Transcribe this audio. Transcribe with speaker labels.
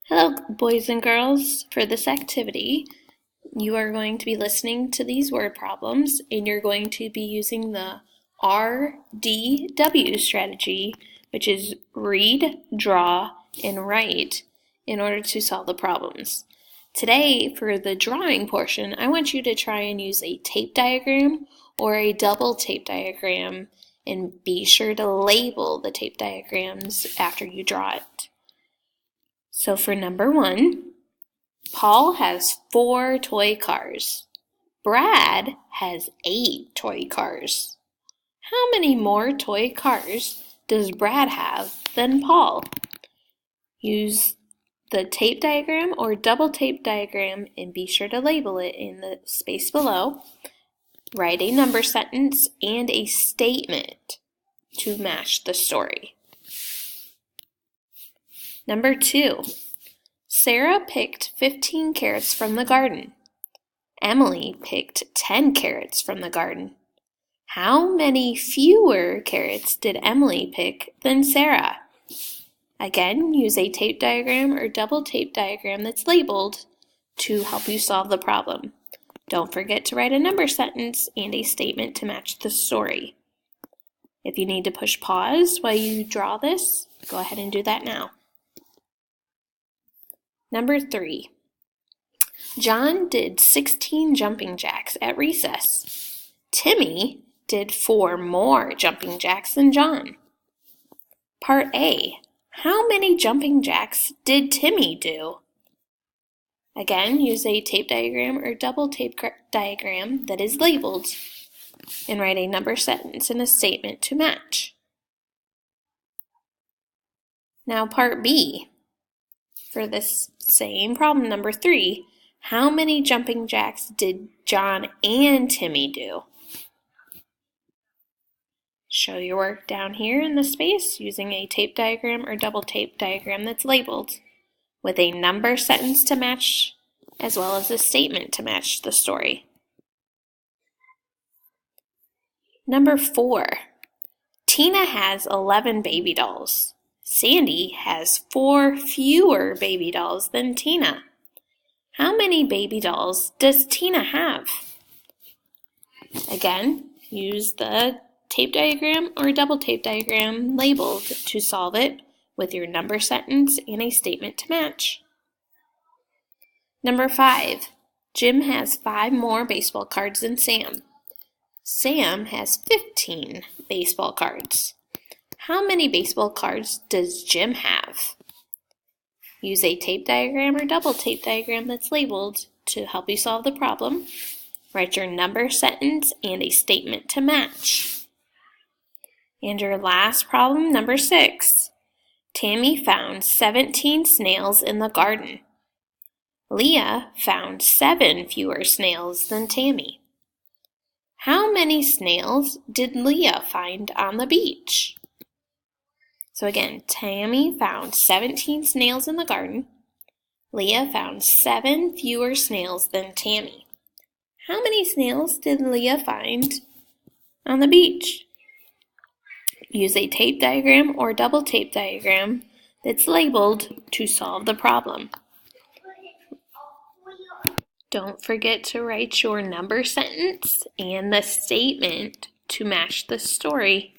Speaker 1: Hello, boys and girls. For this activity, you are going to be listening to these word problems and you're going to be using the RDW strategy, which is read, draw, and write in order to solve the problems. Today, for the drawing portion, I want you to try and use a tape diagram or a double tape diagram and be sure to label the tape diagrams after you draw it. So for number 1, Paul has 4 toy cars. Brad has 8 toy cars. How many more toy cars does Brad have than Paul? Use the tape diagram or double tape diagram and be sure to label it in the space below. Write a number sentence and a statement to match the story. Number 2. Sarah picked 15 carrots from the garden. Emily picked 10 carrots from the garden. How many fewer carrots did Emily pick than Sarah? Again, use a tape diagram or double tape diagram that's labeled to help you solve the problem. Don't forget to write a number sentence and a statement to match the story. If you need to push pause while you draw this, go ahead and do that now. Number 3. John did 16 jumping jacks at recess. Timmy did 4 more jumping jacks than John. Part A. How many jumping jacks did Timmy do? Again, use a tape diagram or double tape diagram that is labeled and write a number sentence and a statement to match. Now part B. For this same problem, number 3, how many jumping jacks did John and Timmy do? Show your work down here in the space using a tape diagram or double tape diagram that's labeled with a number sentence to match as well as a statement to match the story. Number 4. Tina has 11 baby dolls. Sandy has 4 fewer baby dolls than Tina. How many baby dolls does Tina have? Again, use the tape diagram or double tape diagram labeled to solve it with your number sentence and a statement to match. Number 5. Jim has 5 more baseball cards than Sam. Sam has 15 baseball cards. How many baseball cards does Jim have? Use a tape diagram or double tape diagram that's labeled to help you solve the problem. Write your number sentence and a statement to match. And your last problem, number 6. Tammy found 17 snails in the garden. Leah found 7 fewer snails than Tammy. How many snails did Leah find on the beach? So again, Tammy found 17 snails in the garden. Leah found 7 fewer snails than Tammy. How many snails did Leah find on the beach? Use a tape diagram or double tape diagram that's labeled to solve the problem. Don't forget to write your number sentence and the statement to match the story.